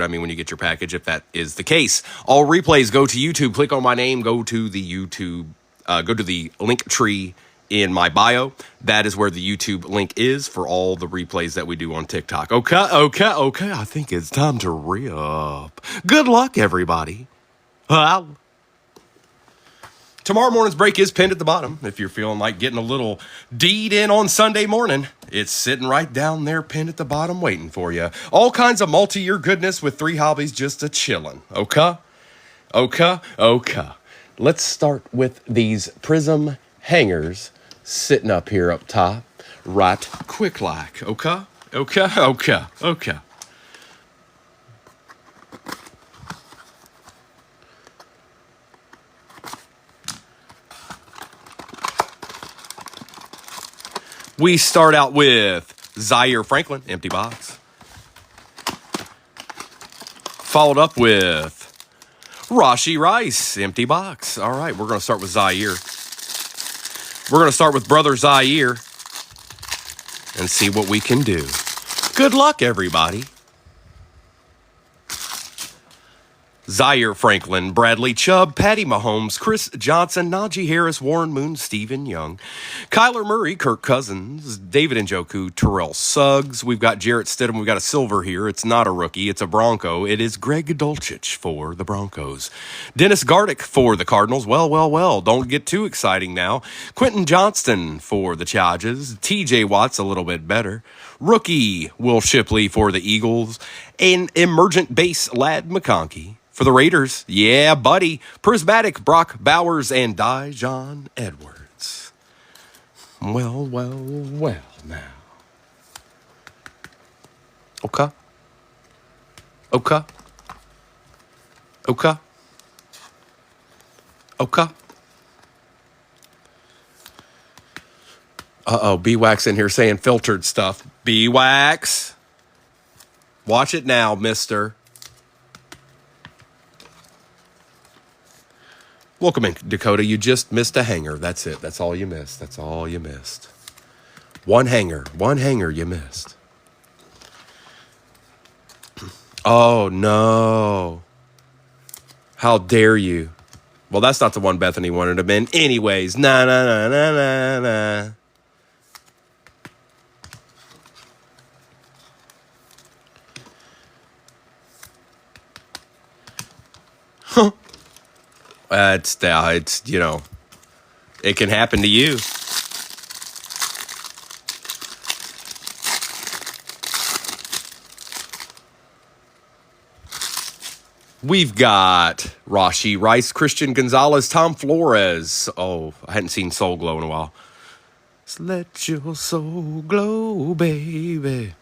I mean, when you get your package, if that is the case. All replays go to YouTube. Click on my name. Go to the YouTube. Go to the link tree in my bio. That is where the YouTube link is for all the replays that we do on TikTok. Okay. I think it's time to re-up. Good luck, everybody. Tomorrow morning's break is pinned at the bottom. If you're feeling like getting a little deed in on Sunday morning, it's sitting right down there pinned at the bottom waiting for you. All kinds of multi-year goodness with 3 hobbies just a chillin'. Okay. Let's start with these prism hangers sitting up here up top. Right quick like. Okay. We start out with Zaire Franklin, empty box. Followed up with Rashee Rice, empty box. All right, we're going to start with Zaire. We're going to start with Brother Zaire and see what we can do. Good luck, everybody. Zaire Franklin, Bradley Chubb, Patty Mahomes, Chris Johnson, Najee Harris, Warren Moon, Stephen Young, Kyler Murray, Kirk Cousins, David Njoku, Terrell Suggs. We've got Jarrett Stidham. We've got a silver here. It's not a rookie. It's a Bronco. It is Greg Dulcich for the Broncos. Dennis Gardick for the Cardinals. Well. Don't get too exciting now. Quentin Johnston for the Chargers. TJ Watt's a little bit better. Rookie Will Shipley for the Eagles. And emergent base Ladd McConkey for the Raiders. Yeah, buddy. Prismatic Brock Bowers and Dijon Edwards. Well now. Okay. Uh-oh, B-Wax in here saying filtered stuff. B-Wax. Watch it now, mister. Welcome in, Dakota. You just missed a hanger. That's it. That's all you missed. One hanger you missed. Oh, no. How dare you? Well, that's not the one Bethany wanted him in. Anyways, nah. Huh. It's you know, it can happen to you. We've got Rashee Rice, Christian Gonzalez, Tom Flores. Oh, I hadn't seen Soul Glow in a while. So let your soul glow, baby.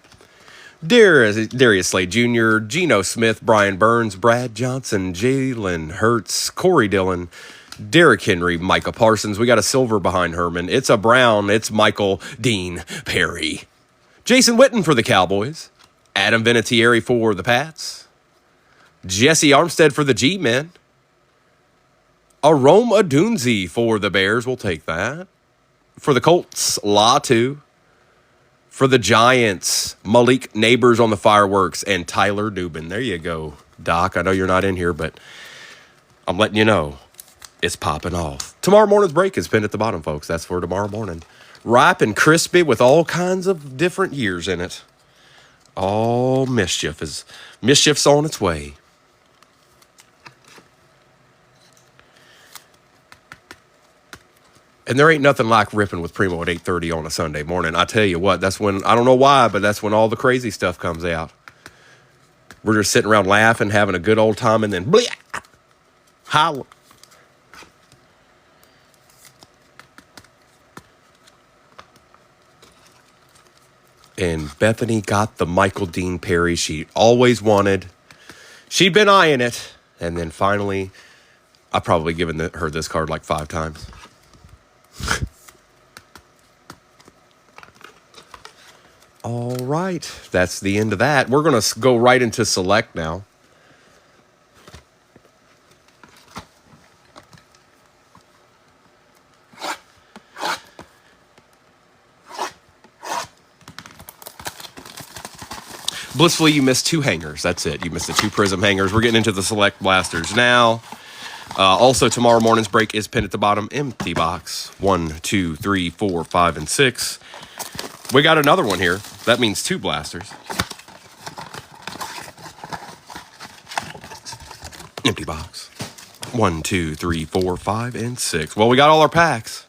Darius Slade Jr., Geno Smith, Brian Burns, Brad Johnson, Jalen Hurts, Corey Dillon, Derrick Henry, Micah Parsons. We got a silver behind Herman. It's a brown. It's Michael Dean Perry. Jason Witten for the Cowboys. Adam Vinatieri for the Pats. Jesse Armstead for the G-Men. Arome Odunze for the Bears. We'll take that. For the Colts, Latu. For the Giants, Malik Neighbors on the fireworks and Tyler Dubin. There you go, Doc. I know you're not in here, but I'm letting you know it's popping off. Tomorrow morning's break is pinned at the bottom, folks. That's for tomorrow morning. Ripe and crispy with all kinds of different years in it. All mischief's on its way. And there ain't nothing like ripping with Primo at 8:30 on a Sunday morning. I tell you what, that's when, I don't know why, but that's when all the crazy stuff comes out. We're just sitting around laughing, having a good old time, and then blah, holla. And Bethany got the Michael Dean Perry she always wanted. She'd been eyeing it. And then finally, I've probably given her this card like 5 times. All right, that's the end of that. We're going to go right into select now. Blissfully, you missed 2 hangers. That's it. You missed the 2 prism hangers. We're getting into the select blasters now. Also, tomorrow morning's break is pinned at the bottom. Empty box. 1, 2, 3, 4, 5, and 6. We got another one here. That means 2 blasters. Empty box. 1, 2, 3, 4, 5, and 6. Well, we got all our packs.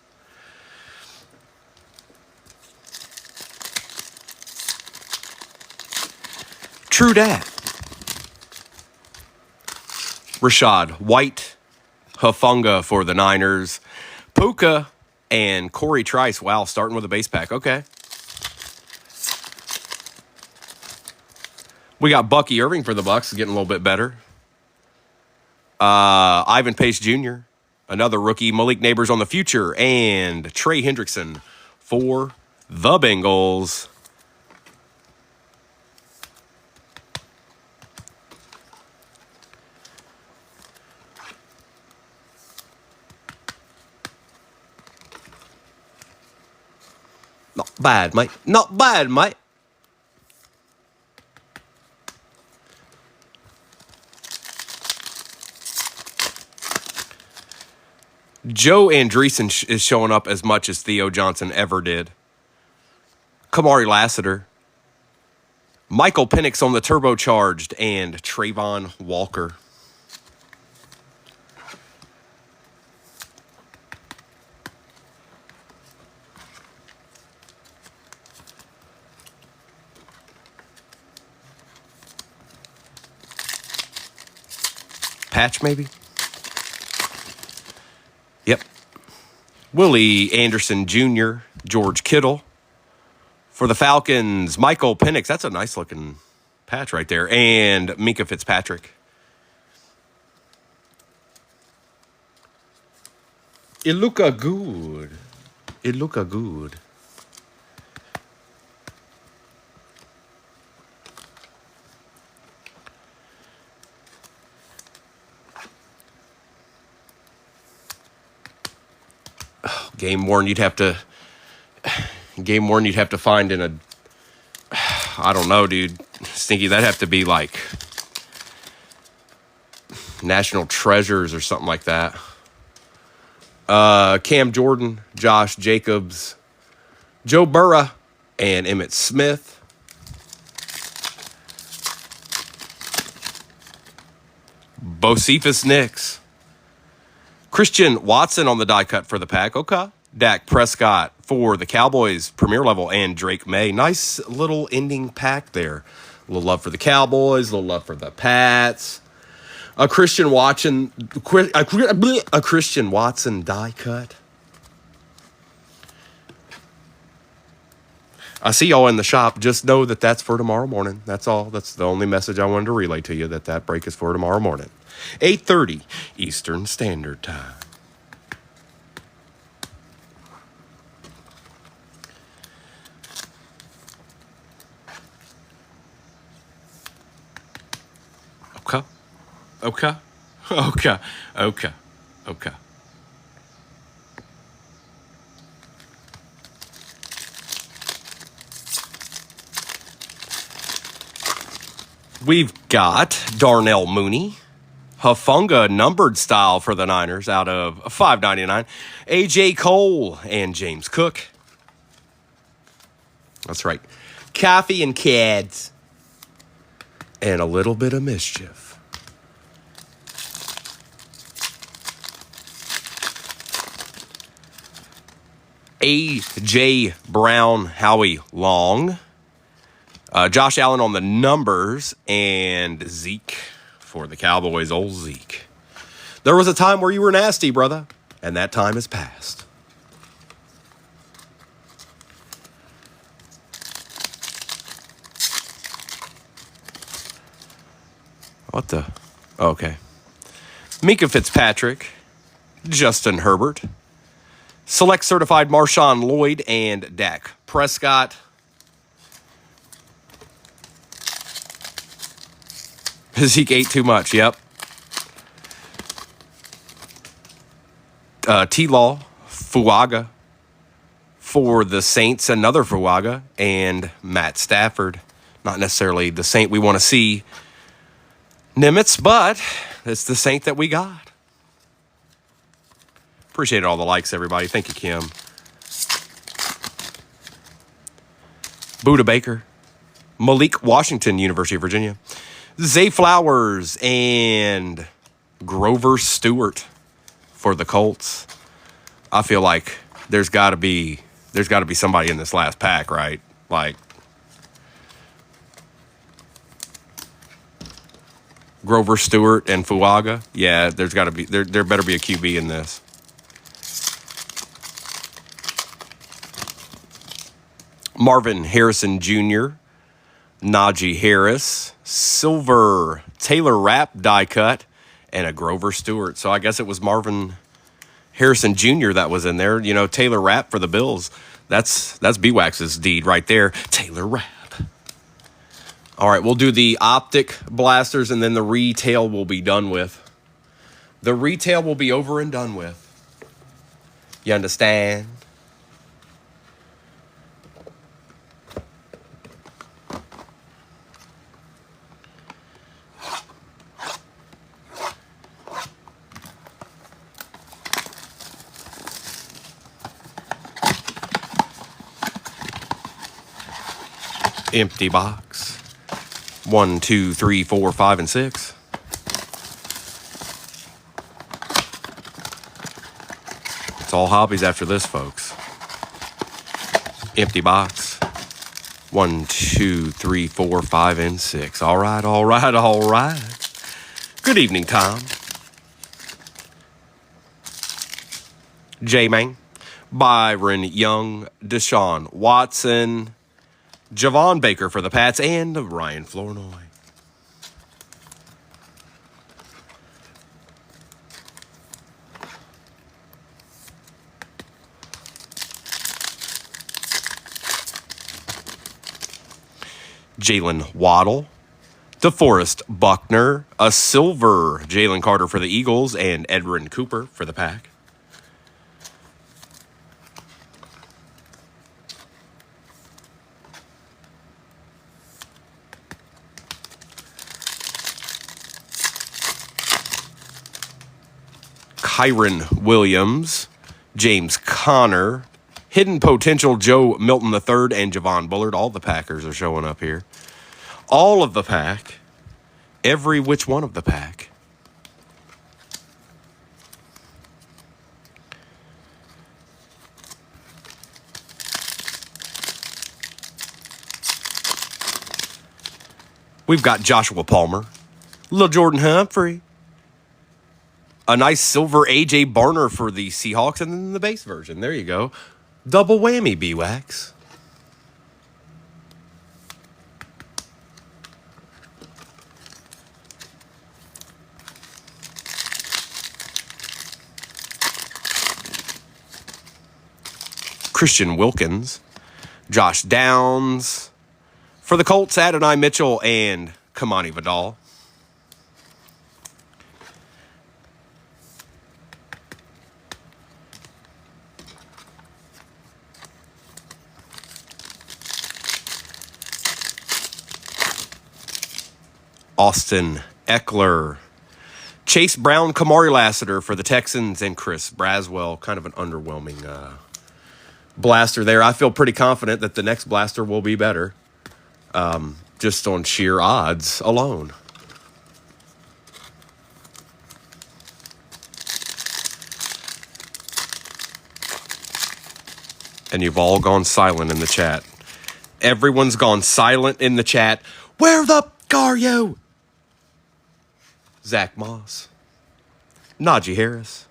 True dat. Rashad White, Hufanga for the Niners, Puka, and Corey Trice. Wow, starting with a base pack. Okay. We got Bucky Irving for the Bucks, getting a little bit better. Ivan Pace Jr., another rookie. Malik Neighbors on the future, and Trey Hendrickson for the Bengals. Not bad, mate. Not bad, mate. Joe Andreessen is showing up as much as Theo Johnson ever did. Kamari Lassiter. Michael Penix on the turbocharged, and Trayvon Walker. Patch, maybe? Yep. Willie Anderson Jr., George Kittle. For the Falcons, Michael Penix. That's a nice-looking patch right there. And Minka Fitzpatrick. It look good. It look good. Game worn, you'd have to find in a, I don't know, dude. Stinky, that'd have to be like National Treasures or something like that. Cam Jordan, Josh Jacobs, Joe Burrow, and Emmitt Smith. Bocephus Nix. Christian Watson on the die cut for the pack. Okay. Dak Prescott for the Cowboys premier level, and Drake May. Nice little ending pack there. A little love for the Cowboys, a little love for the Pats. A Christian Watson die cut. I see y'all in the shop. Just know that that's for tomorrow morning. That's all. That's the only message I wanted to relay to you, that break is for tomorrow morning. 8:30 Eastern Standard Time. Okay. We've got Darnell Mooney, Hufanga numbered style for the Niners out of $5.99. A.J. Cole and James Cook. That's right. Coffee and Cads. And a little bit of mischief. A.J. Brown, Howie Long. Josh Allen on the numbers, and Zeke for the Cowboys, old Zeke. There was a time where you were nasty, brother, and that time is past. What the? Okay. Minka Fitzpatrick, Justin Herbert, select certified Marshawn Lloyd, and Dak Prescott. Zeke ate too much, yep. T-Law, Fuaga for the Saints, another Fuaga, and Matt Stafford. Not necessarily the Saint we want to see, Nimitz, but it's the Saint that we got. Appreciate all the likes, everybody. Thank you, Kim. Buda Baker. Malik Washington, University of Virginia. Zay Flowers and Grover Stewart for the Colts. I feel like there's got to be somebody in this last pack, right? Like Grover Stewart and Fuaga. Yeah, there's got to be there better be a QB in this. Marvin Harrison Jr., Najee Harris, silver Taylor Rapp die cut, and a Grover Stewart. So I guess it was Marvin Harrison Jr. that was in there. You know, Taylor Rapp for the Bills. That's B-Wax's deed right there. Taylor Rapp. All right, we'll do the optic blasters, and then the retail will be done with. The retail will be over and done with. You understand? Empty box. 1, 2, 3, 4, 5, and 6. It's all hobbies after this, folks. Empty box. 1, 2, 3, 4, 5, and 6. All right, all right, all right. Good evening, Tom. J-Man. Byron Young. Deshaun Watson. Javon Baker for the Pats, and Ryan Flournoy. Jalen Waddle. DeForest Buckner. A silver Jalen Carter for the Eagles, and Edwin Cooper for the Pack. Kyron Williams, James Conner, hidden potential Joe Milton III, and Javon Bullard. All the Packers are showing up here. All of the pack. Every which one of the pack. We've got Joshua Palmer, Lil Jordan Humphrey, a nice silver A.J. Barner for the Seahawks, and then the base version. There you go. Double whammy, B-Wax. Christian Wilkins, Josh Downs. For the Colts, Adonai Mitchell and Kamani Vidal. Austin Eckler. Chase Brown, Kamari Lassiter for the Texans, and Chris Braswell. Kind of an underwhelming blaster there. I feel pretty confident that the next blaster will be better. Just on sheer odds alone. And you've all gone silent in the chat. Everyone's gone silent in the chat. Where the f*** are you? Zach Moss. Najee Harris.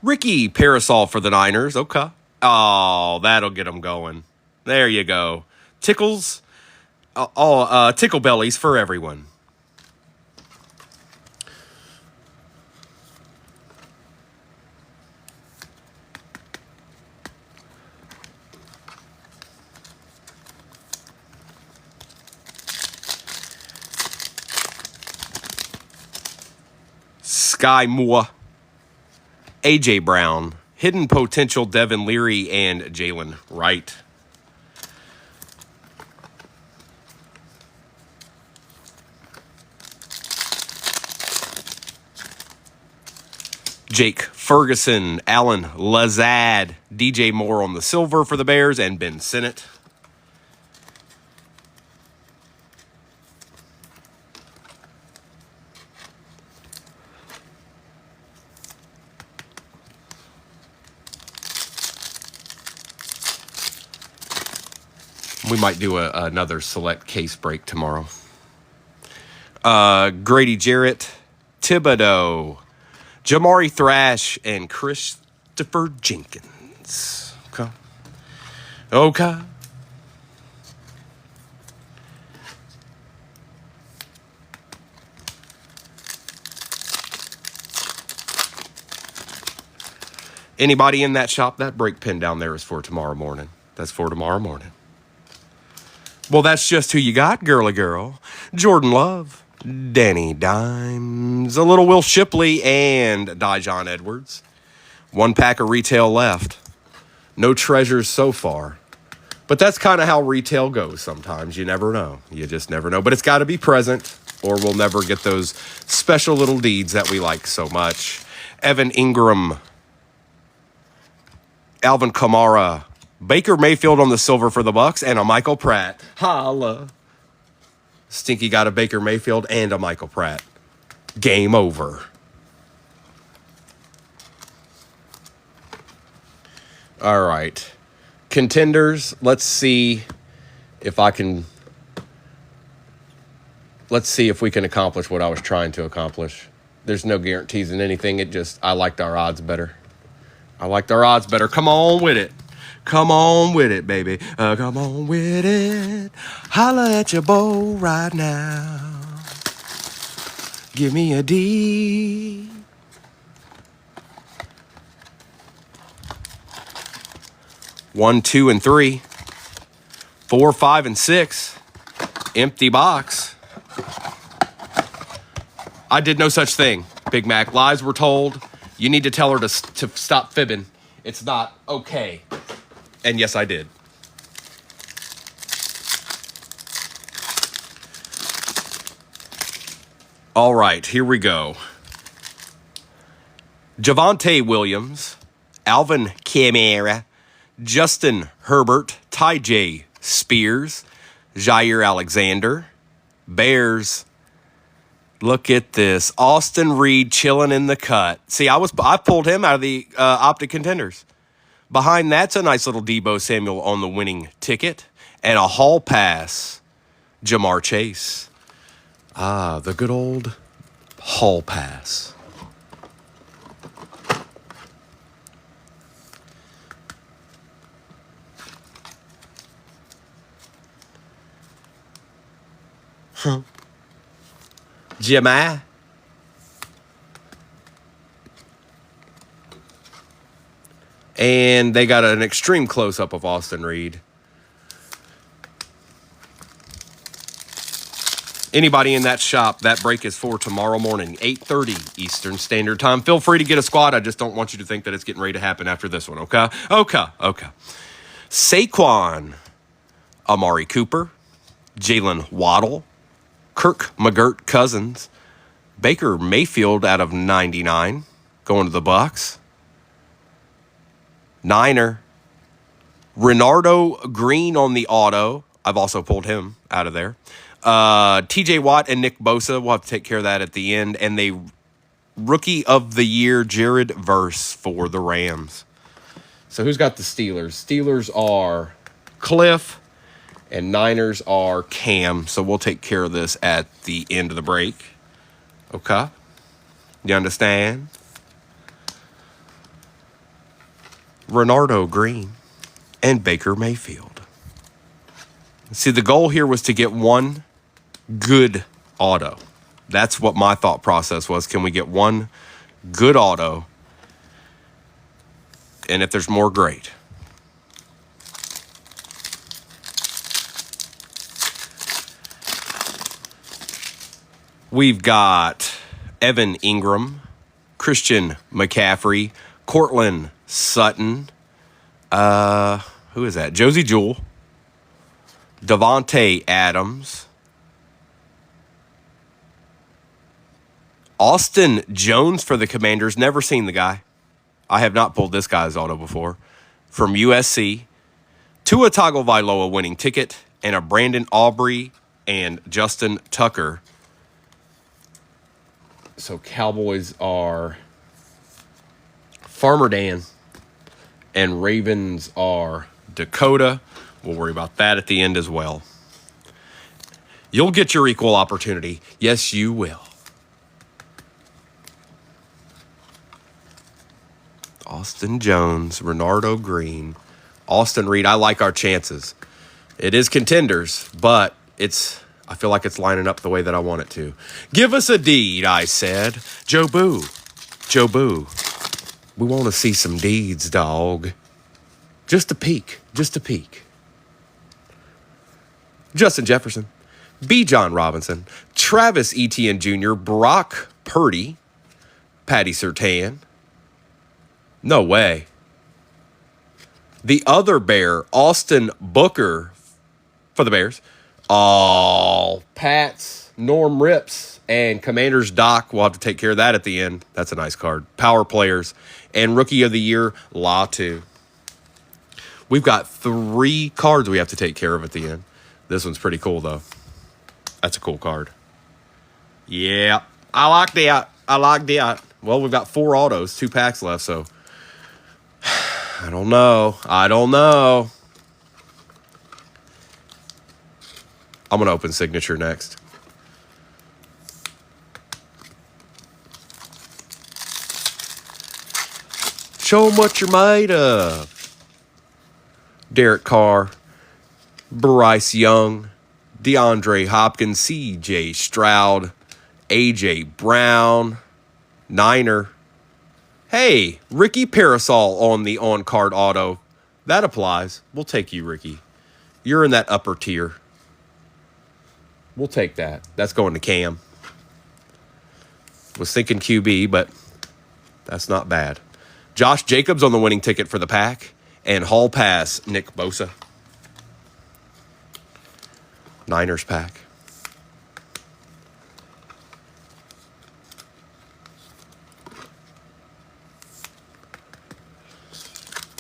Ricky Parasol for the Niners. Okay. Oh, that'll get them going. There you go. Tickles. Tickle bellies for everyone. Sky Moore, A.J. Brown, hidden potential Devin Leary, and Jalen Wright. Jake Ferguson, Alan Lazad, DJ Moore on the silver for the Bears, and Ben Sinnott. We might do another select case break tomorrow. Grady Jarrett, Thibodeau, Jamari Thrash, and Christopher Jenkins. Okay. Anybody in that shop, that break pin down there is for tomorrow morning. That's for tomorrow morning. Well, that's just who you got, girly girl. Jordan Love, Danny Dimes, a little Will Shipley, and Dijon Edwards. 1 pack of retail left. No treasures so far. But that's kind of how retail goes sometimes. You never know. You just never know. But it's got to be present, or we'll never get those special little deeds that we like so much. Evan Ingram, Alvin Kamara, Baker Mayfield on the silver for the Bucks, and a Michael Pratt. Holla. Stinky got a Baker Mayfield and a Michael Pratt. Game over. All right. Contenders, let's see if we can accomplish what I was trying to accomplish. There's no guarantees in anything. I liked our odds better. Come on with it. Come on with it, baby. Come on with it. Holla at your bow right now. Give me a D. One, 2, and 3. 4, 5, and 6. Empty box. I did no such thing, Big Mac. Lies were told. You need to tell her to stop fibbing. It's not okay. And yes, I did. All right, here we go. Javonte Williams, Alvin Kamara, Justin Herbert, Ty J. Spears, Jair Alexander, Bears. Look at this. Austin Reed chilling in the cut. See, I pulled him out of the optic contenders. Behind that's a nice little Deebo Samuel on the winning ticket. And a hall pass, Jamar Chase. Ah, the good old hall pass. Jimmy. And they got an extreme close-up of Austin Reed. Anybody in that shop, that break is for tomorrow morning, 8:30 Eastern Standard Time. Feel free to get a squad. I just don't want you to think that it's getting ready to happen after this one, okay? Okay. Saquon, Amari Cooper, Jalen Waddle, Kirk McGirt Cousins, Baker Mayfield out of 99, going to the Bucks. Niner, Renardo Green on the auto. I've also pulled him out of there. TJ Watt and Nick Bosa. We'll have to take care of that at the end. And the Rookie of the Year, Jared Verse for the Rams. So who's got the Steelers? Steelers are Cliff and Niners are Cam. So we'll take care of this at the end of the break. Okay? You understand? Renardo Green and Baker Mayfield. See, the goal here was to get one good auto. That's what my thought process was. Can we get one good auto? And if there's more, great. We've got Evan Ingram, Christian McCaffrey, Cortland Sutton, who is that? Josie Jewell, Devontae Adams, Austin Jones for the Commanders. Never seen the guy. I have not pulled this guy's auto before. From USC. Tua Tagovailoa winning ticket. And a Brandon Aubrey and Justin Tucker. So Cowboys are Farmer Dan. And Ravens are Dakota. We'll worry about that at the end as well. You'll get your equal opportunity. Yes, you will. Austin Jones, Renardo Green, Austin Reed. I like our chances. It is contenders, but I feel like it's lining up the way that I want it to. Give us a deed, I said. Joe Boo. Joe Boo. We want to see some deeds, dog. Just a peek. Just a peek. Justin Jefferson. B. John Robinson. Travis Etienne Jr. Brock Purdy. Patty Surtain. No way. The other Bear, Austin Booker for the Bears. Oh, Pats, Norm Rips, and Commanders Doc. We'll have to take care of that at the end. That's a nice card. Power players. And Rookie of the Year, Latu. We've got 3 cards we have to take care of at the end. This one's pretty cool, though. That's a cool card. Yeah, I like that. I like that. Well, we've got 4 autos, 2 packs left, so I don't know. I'm going to open signature next. Show them what you're made of. Derek Carr, Bryce Young, DeAndre Hopkins, C.J. Stroud, A.J. Brown, Niner. Hey, Ricky Parasol on the on-card auto. That applies. We'll take you, Ricky. You're in that upper tier. We'll take that. That's going to Cam. Was thinking QB, but that's not bad. Josh Jacobs on the winning ticket for the pack. And Hall Pass, Nick Bosa. Niners pack.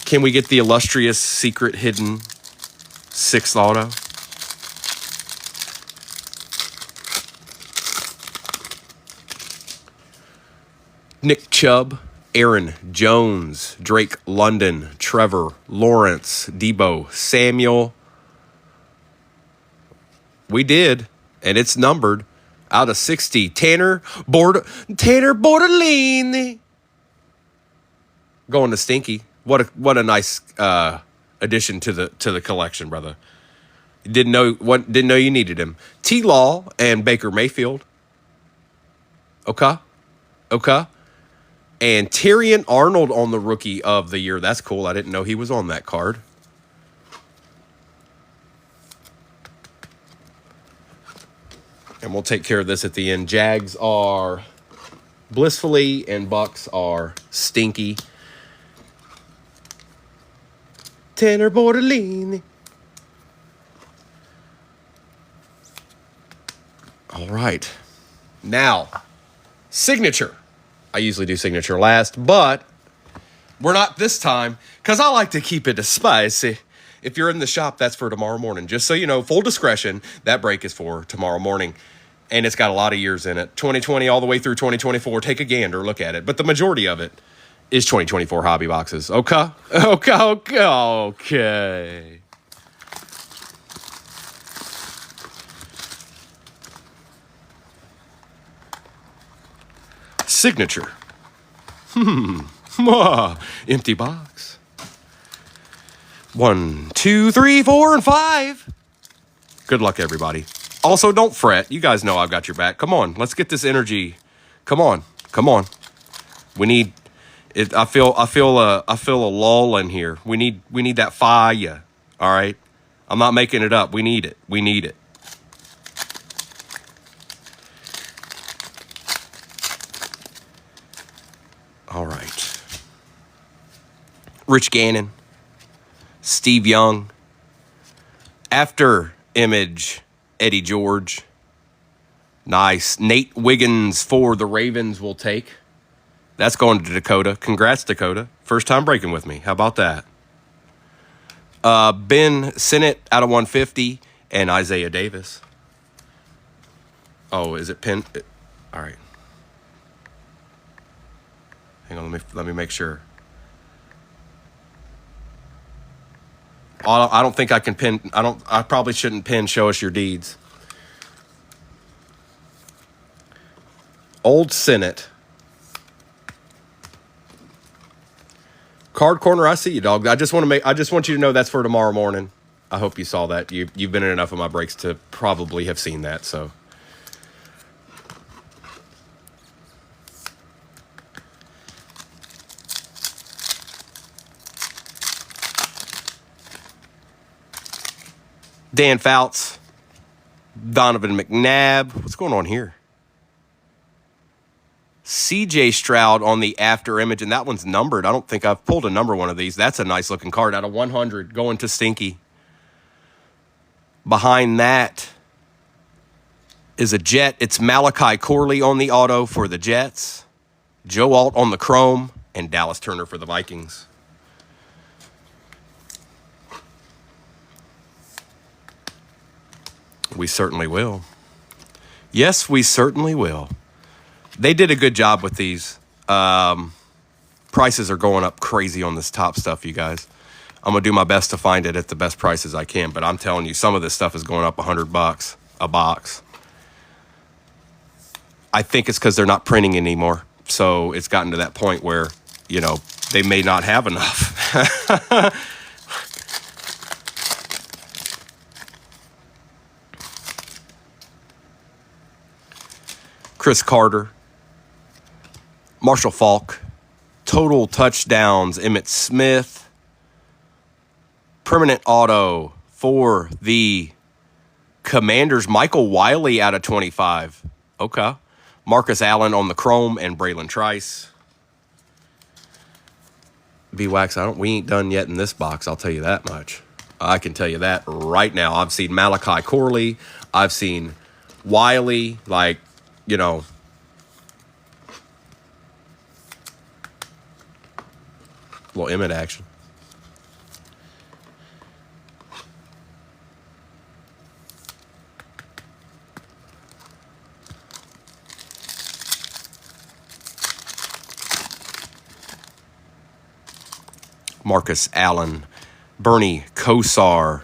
Can we get the illustrious secret hidden 6th auto? Nick Chubb, Aaron Jones, Drake London, Trevor Lawrence, Debo Samuel. We did, and it's numbered out of 60. Tanner Bortolini. Going to Stinky. What a nice addition to the collection, brother. Didn't know you needed him. T-Law and Baker Mayfield. Okay. And Tyrion Arnold on the Rookie of the Year. That's cool. I didn't know he was on that card. And we'll take care of this at the end. Jags are blissfully and Bucks are stinky. Tanner Bortolini. All right. Now, signature. I usually do signature last, but we're not this time because I like to keep it spicy. If you're in the shop, that's for tomorrow morning. Just so you know, full discretion, that break is for tomorrow morning. And it's got a lot of years in it. 2020 all the way through 2024. Take a gander, look at it. But the majority of it is 2024 hobby boxes. Okay. Signature. Empty box. 1, 2, 3, 4, and 5. Good luck, everybody. Also, don't fret. You guys know I've got your back. Come on, let's get this energy. Come on. We need it. I feel a lull in here. We need that fire. All right. I'm not making it up. We need it. All right. Rich Gannon, Steve Young, After Image, Eddie George, Nice. Nate Wiggins for the Ravens will take. That's going to Dakota. Congrats, Dakota. First time breaking with me. How about that? Ben Sinnott out of 150 and Isaiah Davis. Oh, is it pin? All right. Hang on, let me make sure. I don't think I can pin. I probably shouldn't pin. Show us your deeds. Old Sinnott. Card corner, I see you, dog. I just want you to know that's for tomorrow morning. I hope you saw that. You've been in enough of my breaks to probably have seen that. So. Dan Fouts, Donovan McNabb. What's going on here? CJ Stroud on the after image, and that one's numbered. I don't think I've pulled a number one of these. That's a nice looking card out of 100 going to Stinky. Behind that is a Jet. It's Malachi Corley on the auto for the Jets, Joe Alt on the chrome, and Dallas Turner for the Vikings. We certainly will. Yes, we certainly will. They did a good job with these. Prices are going up crazy on this top stuff, you guys. I'm going to do my best to find it at the best prices I can, but I'm telling you, some of this stuff is going up $100 a box. I think it's because they're not printing anymore. So it's gotten to that point where, they may not have enough. Chris Carter, Marshall Faulk, total touchdowns, Emmitt Smith, permanent auto for the Commanders, Michael Wiley out of 25. Okay. Marcus Allen on the chrome and Braylon Trice. B-Wax, we ain't done yet in this box, I'll tell you that much. I can tell you that right now. I've seen Malachi Corley. I've seen Wiley, little Emmett action. Marcus Allen, Bernie Kosar,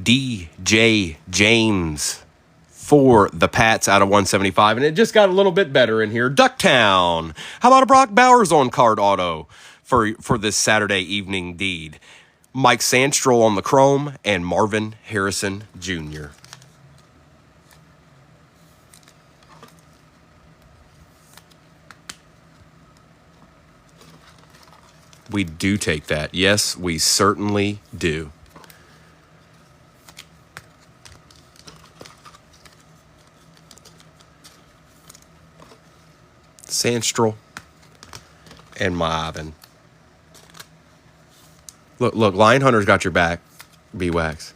DJ James for the Pats out of 175. And it just got a little bit better in here. Ducktown. How about a Brock Bowers on card auto for this Saturday evening deed? Mike Sandstrom on the chrome and Marvin Harrison Jr. We do take that. Yes, we certainly do. Sandstrom and Marvin. Look, Lion Hunter's got your back, B-Wax.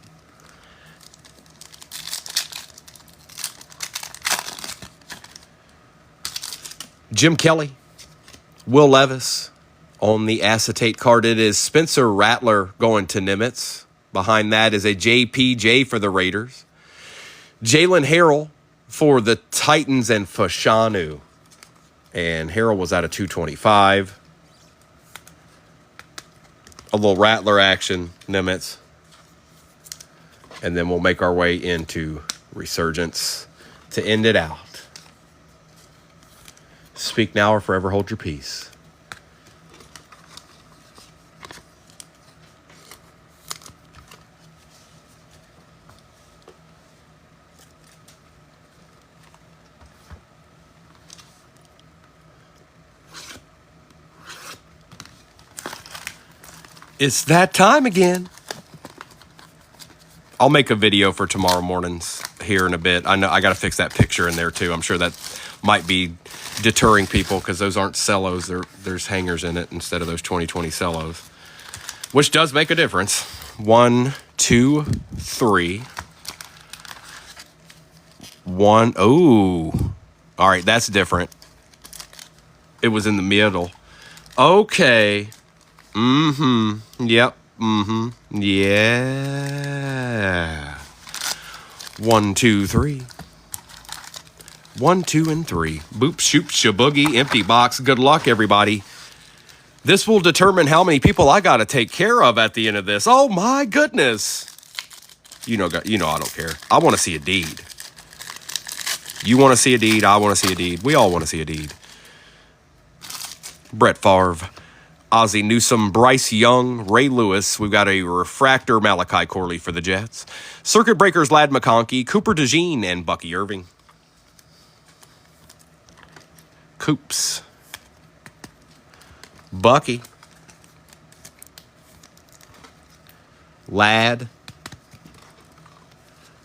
Jim Kelly, Will Levis on the acetate card. It is Spencer Rattler going to Nimitz. Behind that is a JPJ for the Raiders. Jalen Harrell for the Titans and Fashanu. And Harrell was out of 225. A little Rattler action, Nimitz. And then we'll make our way into Resurgence to end it out. Speak now or forever hold your peace. It's that time again. I'll make a video for tomorrow mornings here in a bit. I know I got to fix that picture in there too. I'm sure that might be deterring people because those aren't cellos. There's hangers in it instead of those 2020 cellos, which does make a difference. 1, 2, 3. 1. Oh. All right, that's different. It was in the middle. Okay. Mm-hmm. Yep. Mm-hmm. Yeah. 1, 2, 3. 1, 2, and 3. Boop, shoop, shaboogie, empty box. Good luck, everybody. This will determine how many people I got to take care of at the end of this. Oh, my goodness. You know, I don't care. I want to see a deed. You want to see a deed. I want to see a deed. We all want to see a deed. Brett Favre, Ozzie Newsome, Bryce Young, Ray Lewis. We've got a refractor Malachi Corley for the Jets. Circuit breakers Lad McConkey, Cooper DeJean, and Bucky Irving. Coops. Bucky. Lad.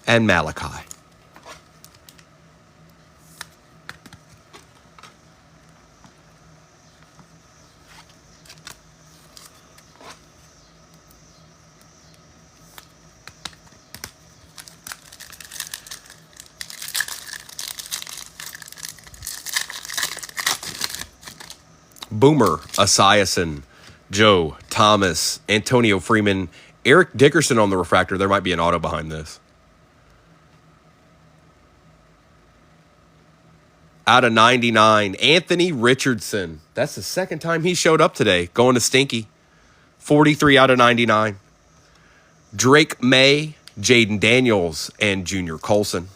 And Malachi. Boomer Esiason, Joe Thomas, Antonio Freeman, Eric Dickerson on the refractor. There might be an auto behind this. Out of 99, Anthony Richardson. That's the second time he showed up today. Going to Stinky. 43 out of 99. Drake May, Jaden Daniels, and Junior Colson.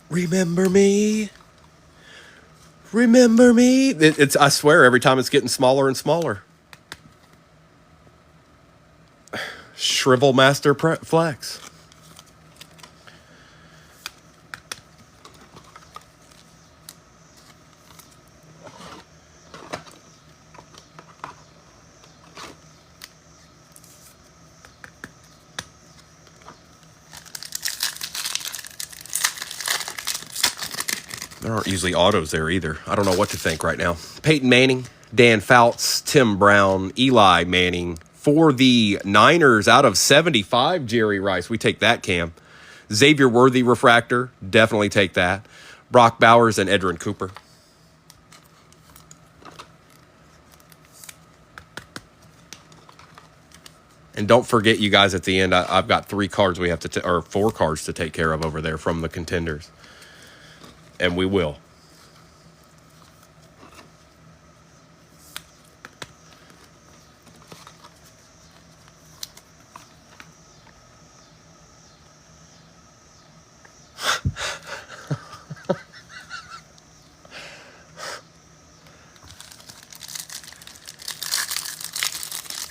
Remember me? Remember me? It's I swear, every time it's getting smaller and smaller. Shrivel Master Flex. There aren't usually autos there either. I don't know what to think right now. Peyton Manning, Dan Fouts, Tim Brown, Eli Manning. For the Niners, out of 75, Jerry Rice. We take that, Cam. Xavier Worthy refractor. Definitely take that. Brock Bowers and Edrin Cooper. And don't forget, you guys, at the end, I've got 3 cards we have to, or 4 cards to take care of over there from the contenders. And we will.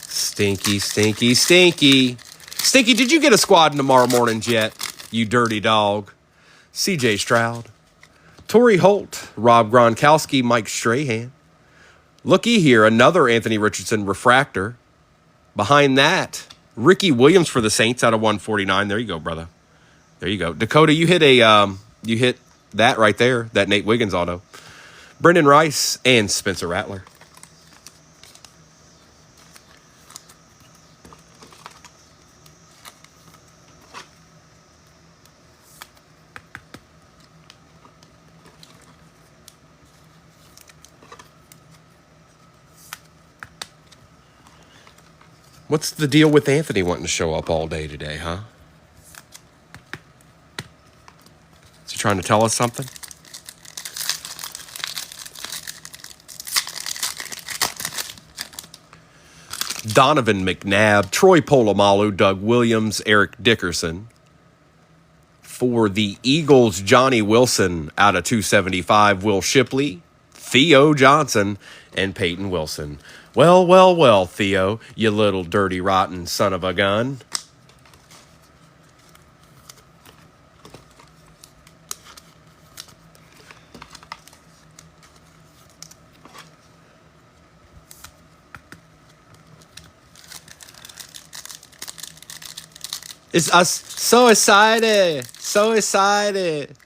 Stinky, stinky, stinky. Stinky, did you get a squad tomorrow morning, Jet? You dirty dog. CJ Stroud. Torrey Holt, Rob Gronkowski, Mike Strahan. Looky here, another Anthony Richardson refractor. Behind that, Ricky Williams for the Saints out of 149. There you go, brother. There you go. Dakota, you hit that right there, that Nate Wiggins auto. Brendan Rice and Spencer Rattler. What's the deal with Anthony wanting to show up all day today, huh? Is he trying to tell us something? Donovan McNabb, Troy Polamalu, Doug Williams, Eric Dickerson. For the Eagles, Johnny Wilson out of 275, Will Shipley, Theo Johnson, and Peyton Wilson. Well, well, well, Theo, you little dirty, rotten son of a gun. It's us so excited. So excited.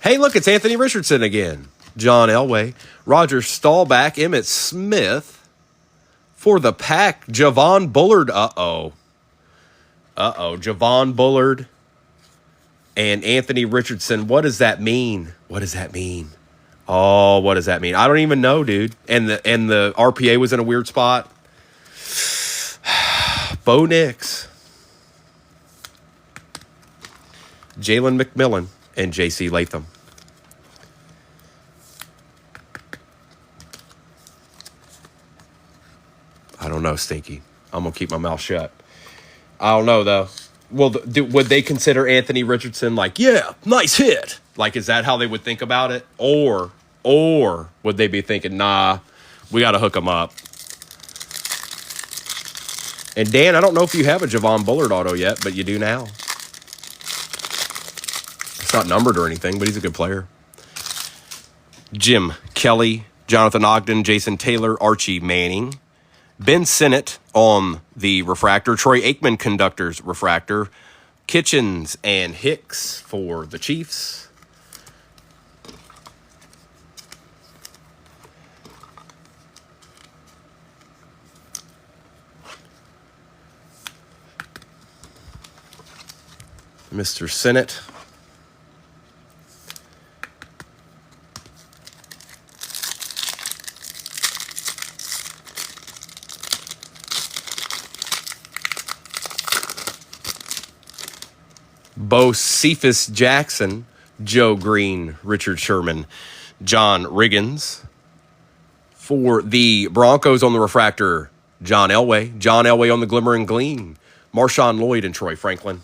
Hey, look, it's Anthony Richardson again. John Elway. Roger Staubach, Emmitt Smith. For the Pack, Javon Bullard. Uh-oh. Javon Bullard and Anthony Richardson. What does that mean? What does that mean? Oh, what does that mean? I don't even know, dude. And the RPA was in a weird spot. Bo Nix. Jalen McMillan and J.C. Latham. I don't know, Stinky. I'm going to keep my mouth shut. I don't know, though. Well, would they consider Anthony Richardson like, yeah, nice hit? Like, is that how they would think about it? Or would they be thinking, nah, we got to hook him up? And Dan, I don't know if you have a Javon Bullard auto yet, but you do now. It's not numbered or anything, but he's a good player. Jim Kelly, Jonathan Ogden, Jason Taylor, Archie Manning. Ben Sinnott on the refractor. Troy Aikman conductor's refractor. Kitchens and Hicks for the Chiefs. Mr. Sinnott. Bo Cephas Jackson, Joe Green, Richard Sherman, John Riggins. For the Broncos on the refractor, John Elway. John Elway on the Glimmer and Gleam, Marshawn Lloyd and Troy Franklin.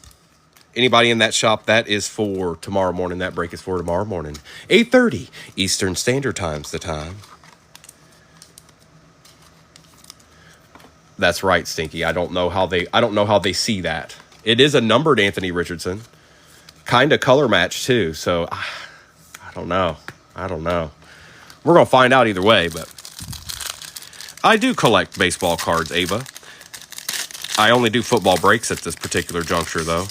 Anybody in that shop, that is for tomorrow morning. That break is for tomorrow morning. 8:30 Eastern Standard Time's the time. That's right, Stinky. I don't know how they see that. It is a numbered Anthony Richardson. Kind of color match, too. So, I don't know. We're going to find out either way, but I do collect baseball cards, Ava. I only do football breaks at this particular juncture, though.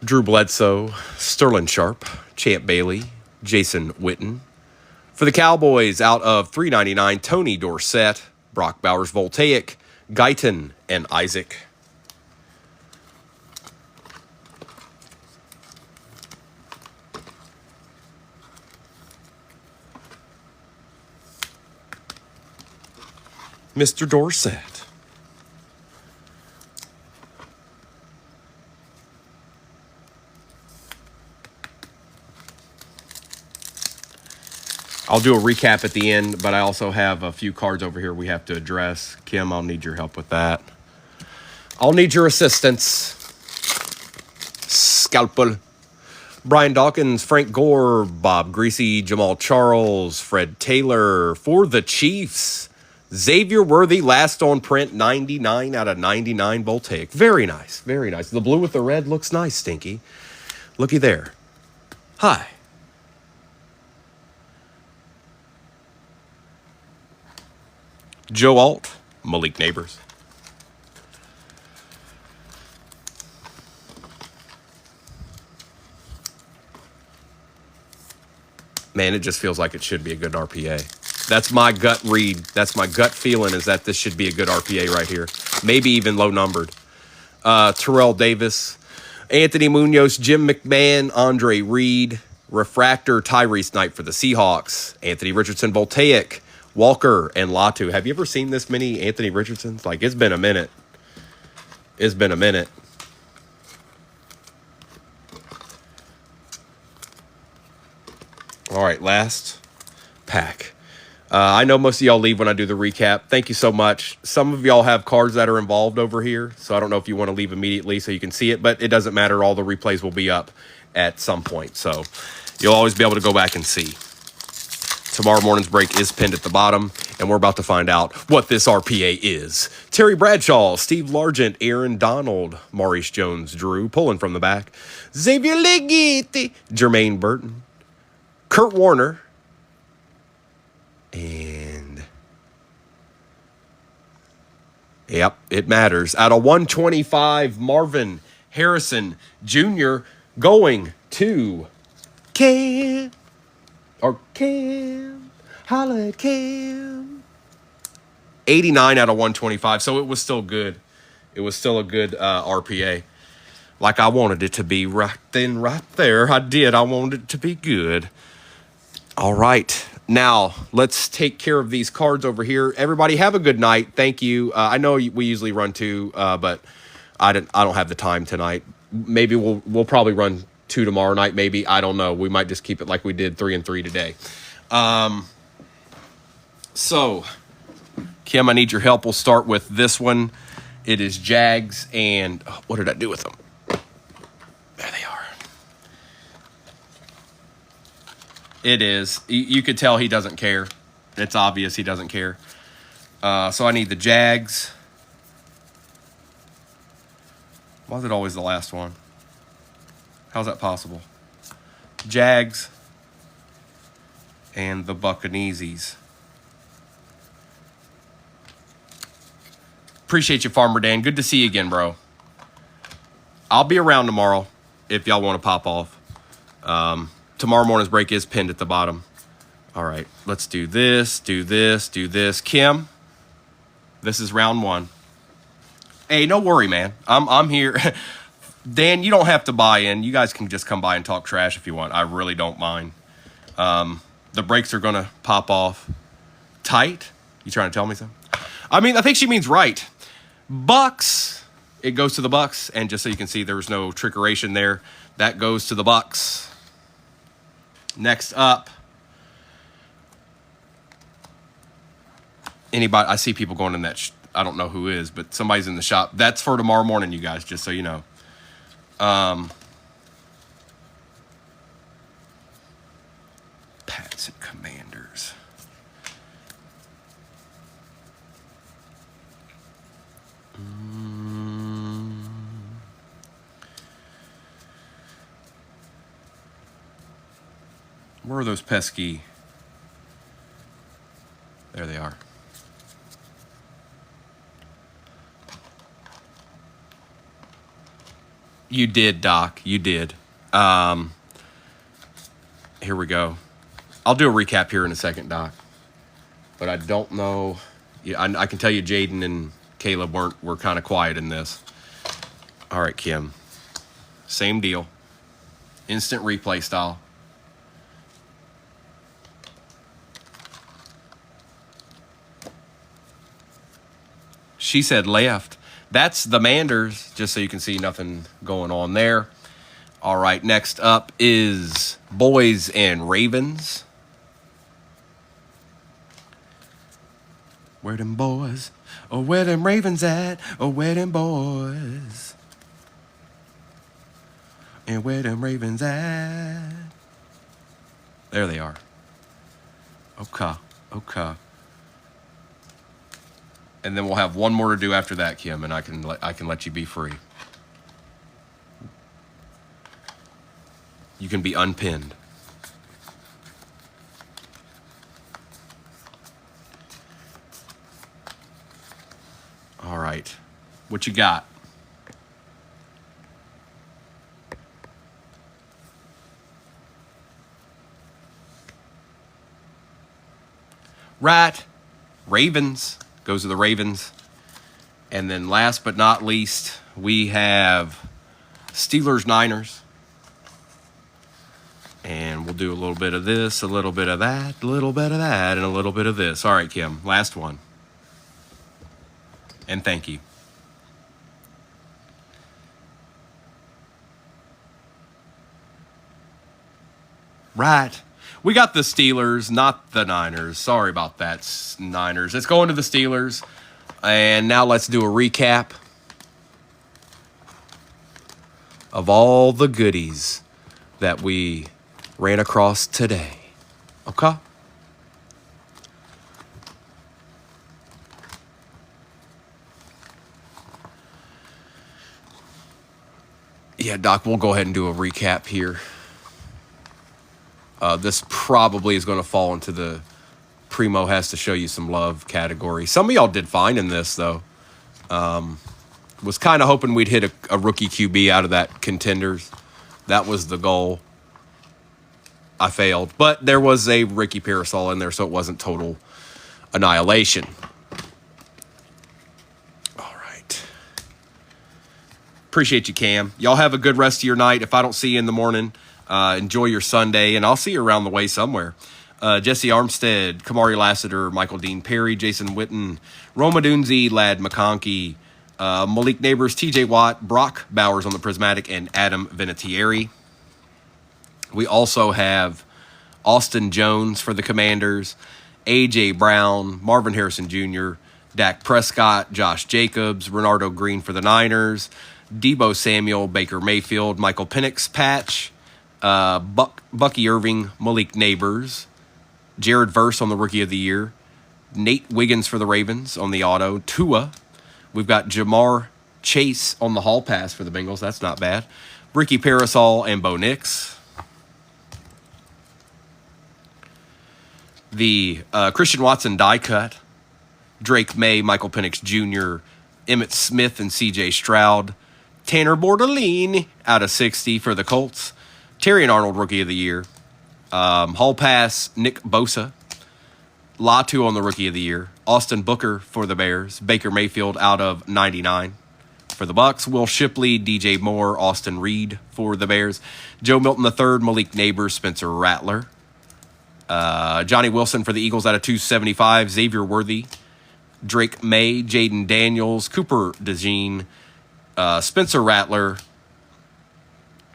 Drew Bledsoe, Sterling Sharp, Champ Bailey, Jason Witten. For the Cowboys, out of $3.99, Tony Dorsett, Brock Bowers, Voltaic, Guyton, and Isaac. Mr. Dorsett. I'll do a recap at the end, but I also have a few cards over here we have to address. Kim, I'll need your help with that. I'll need your assistance. Scalpel. Brian Dawkins, Frank Gore, Bob Greasy, Jamal Charles, Fred Taylor. For the Chiefs, Xavier Worthy, last on print, 99 out of 99 Voltaic. Very nice, very nice. The blue with the red looks nice, Stinky. Looky there. Hi. Joe Alt, Malik Neighbors. Man, it just feels like it should be a good RPA. That's my gut read. That's my gut feeling, is that this should be a good RPA right here. Maybe even low numbered. Terrell Davis, Anthony Munoz, Jim McMahon, Andre Reed, Refractor, Tyrese Knight for the Seahawks, Anthony Richardson, Voltaic, Walker, and Latu. Have you ever seen this many Anthony Richardsons? Like, it's been a minute. It's been a minute. All right, last pack. I know most of y'all leave when I do the recap. Thank you so much. Some of y'all have cards that are involved over here, so I don't know if you want to leave immediately so you can see it, but it doesn't matter. All the replays will be up at some point, so you'll always be able to go back and see. Tomorrow morning's break is pinned at the bottom, and we're about to find out what this RPA is. Terry Bradshaw, Steve Largent, Aaron Donald, Maurice Jones-Drew, pulling from the back, Xavier Leggett, Jermaine Burton, Kurt Warner, and yep, it matters. Out of 125, Marvin Harrison Jr. going to Cam. Or Cam. Holla at Cam. 89 out of 125. So it was still good. It was still a good RPA. Like I wanted it to be right then, right there. I did. I wanted it to be good. All right. Now, let's take care of these cards over here. Everybody, have a good night. Thank you. I know we usually run 2, but I don't have the time tonight. Maybe we'll probably run 2 tomorrow night. Maybe, I don't know. We might just keep it like we did 3 and 3 today. So, Kim, I need your help. We'll start with this one. It is Jags, and what did I do with them? There they are. It is. You could tell he doesn't care. It's obvious he doesn't care. So I need the Jags. Why is it always the last one? How's that possible? Jags and the Buccaneesies. Appreciate you, Farmer Dan. Good to see you again, bro. I'll be around tomorrow if y'all want to pop off. Tomorrow morning's break is pinned at the bottom. All right, let's do this, do this, do this. Kim, this is round 1. Hey, no worry, man. I'm here. Dan, you don't have to buy in. You guys can just come by and talk trash if you want. I really don't mind. The breaks are going to pop off tight. You trying to tell me something? I mean, I think she means right. Bucks. It goes to the Bucks. And just so you can see, there was no trickeration there. That goes to the Bucks. Next up, anybody, I see people going in that, I don't know who is, but somebody's in the shop. That's for tomorrow morning, you guys, just so you know. Pats and Commanders. Where are those pesky? There they are. You did, Doc. You did. Here we go. I'll do a recap here in a second, Doc. But I don't know. Yeah, I can tell you Jaden and Caleb were kind of quiet in this. All right, Kim. Same deal. Instant replay style. She said left. That's the Manders, just so you can see nothing going on there. All right, next up is Boys and Ravens. Where them boys? Oh, where them Ravens at? Oh, where them boys? And where them Ravens at? There they are. Okay. And then we'll have one more to do after that, Kim, and I can let you be free. You can be unpinned. All right. What you got? Right. Ravens. Goes to the Ravens. And then last but not least, we have Steelers-Niners. And we'll do a little bit of this, a little bit of that, a little bit of that, and a little bit of this. All right, Kim, last one. And thank you. Right. We got the Steelers, not the Niners. Sorry about that, Niners. It's going to the Steelers. And now let's do a recap of all the goodies that we ran across today. Okay? Yeah, Doc, we'll go ahead and do a recap here. This probably is going to fall into the Primo has to show you some love category. Some of y'all did fine in this, though. Was kind of hoping we'd hit a rookie QB out of that contenders. That was the goal. I failed. But there was a Ricky Parasol in there, so it wasn't total annihilation. All right. Appreciate you, Cam. Y'all have a good rest of your night. If I don't see you in the morning, enjoy your Sunday, and I'll see you around the way somewhere. Jesse Armstead, Kamari Lassiter, Michael Dean Perry, Jason Witten, Roma Dunze, Lad McConkey, Malik Neighbors, TJ Watt, Brock Bowers on the Prismatic, and Adam Vinatieri. We also have Austin Jones for the Commanders, A.J. Brown, Marvin Harrison Jr., Dak Prescott, Josh Jacobs, Renardo Green for the Niners, Debo Samuel, Baker Mayfield, Michael Penix Patch, Bucky Irving, Malik Neighbors, Jared Verse on the Rookie of the Year, Nate Wiggins for the Ravens on the auto, Tua. We've got Jamar Chase on the Hall Pass for the Bengals. That's not bad. Ricky Parasol and Bo Nix. The Christian Watson die cut, Drake May, Michael Penix Jr., Emmitt Smith and C.J. Stroud, Tanner Bordelini out of 60 for the Colts, Terry and Arnold Rookie of the Year, Hall Pass, Nick Bosa, Latu on the Rookie of the Year, Austin Booker for the Bears, Baker Mayfield out of 99 for the Bucks, Will Shipley, DJ Moore, Austin Reed for the Bears, Joe Milton III, Malik Neighbors, Spencer Rattler, Johnny Wilson for the Eagles out of 275, Xavier Worthy, Drake May, Jaden Daniels, Cooper DeJean, Spencer Rattler,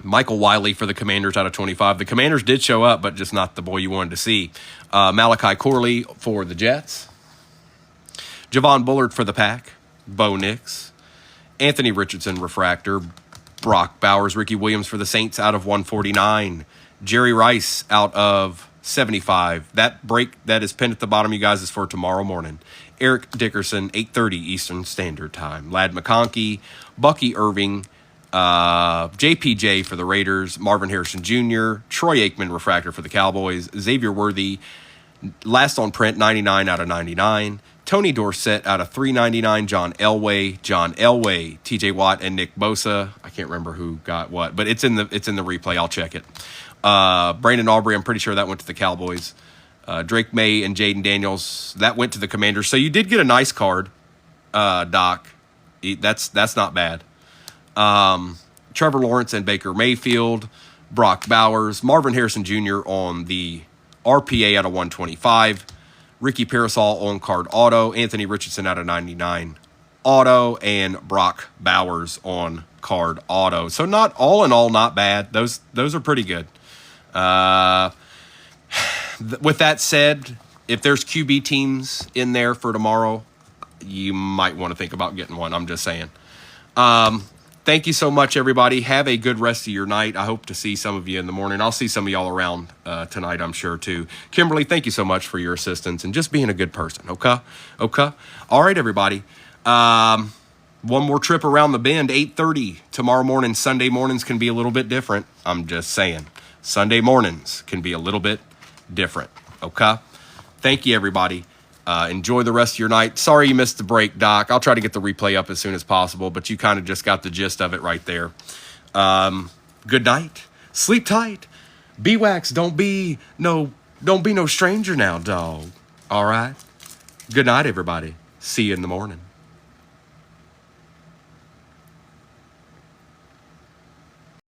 Michael Wiley for the Commanders out of 25. The Commanders did show up, but just not the boy you wanted to see. Malachi Corley for the Jets, Javon Bullard for the Pack, Bo Nix, Anthony Richardson refractor, Brock Bowers, Ricky Williams for the Saints out of 149, Jerry Rice out of 75. That break that is pinned at the bottom, you guys, is for tomorrow morning. Eric Dickerson, 8:30 Eastern Standard Time. Lad McConkey, Bucky Irving, JPJ for the Raiders, Marvin Harrison Jr., Troy Aikman refractor for the Cowboys, Xavier Worthy, last on print, 99 out of 99. Tony Dorsett out of 399, John Elway, TJ Watt, and Nick Bosa. I can't remember who got what, but it's in the replay. I'll check it. Brandon Aubrey, I'm pretty sure that went to the Cowboys. Drake May and Jaden Daniels, that went to the Commanders. So you did get a nice card, Doc. That's not bad. Trevor Lawrence and Baker Mayfield, Brock Bowers, Marvin Harrison Jr. on the RPA out of 125, Ricky Parasol on card auto, Anthony Richardson out of 99 auto, and Brock Bowers on card auto. So not all in all, not bad. Those are pretty good. With that said, if there's QB teams in there for tomorrow, you might want to think about getting one. I'm just saying. Thank you so much, everybody. Have a good rest of your night. I hope to see some of you in the morning. I'll see some of y'all around tonight, I'm sure, too. Kimberly, thank you so much for your assistance and just being a good person, okay? All right, everybody. One more trip around the bend, 8:30 tomorrow morning. Sunday mornings can be a little bit different. I'm just saying. Sunday mornings can be a little bit different, okay? Thank you, everybody. Enjoy the rest of your night. Sorry you missed the break, Doc. I'll try to get the replay up as soon as possible, but you kind of just got the gist of it right there. Good night. Sleep tight. B-Wax, don't be no stranger now, dog. All right? Good night, everybody. See you in the morning.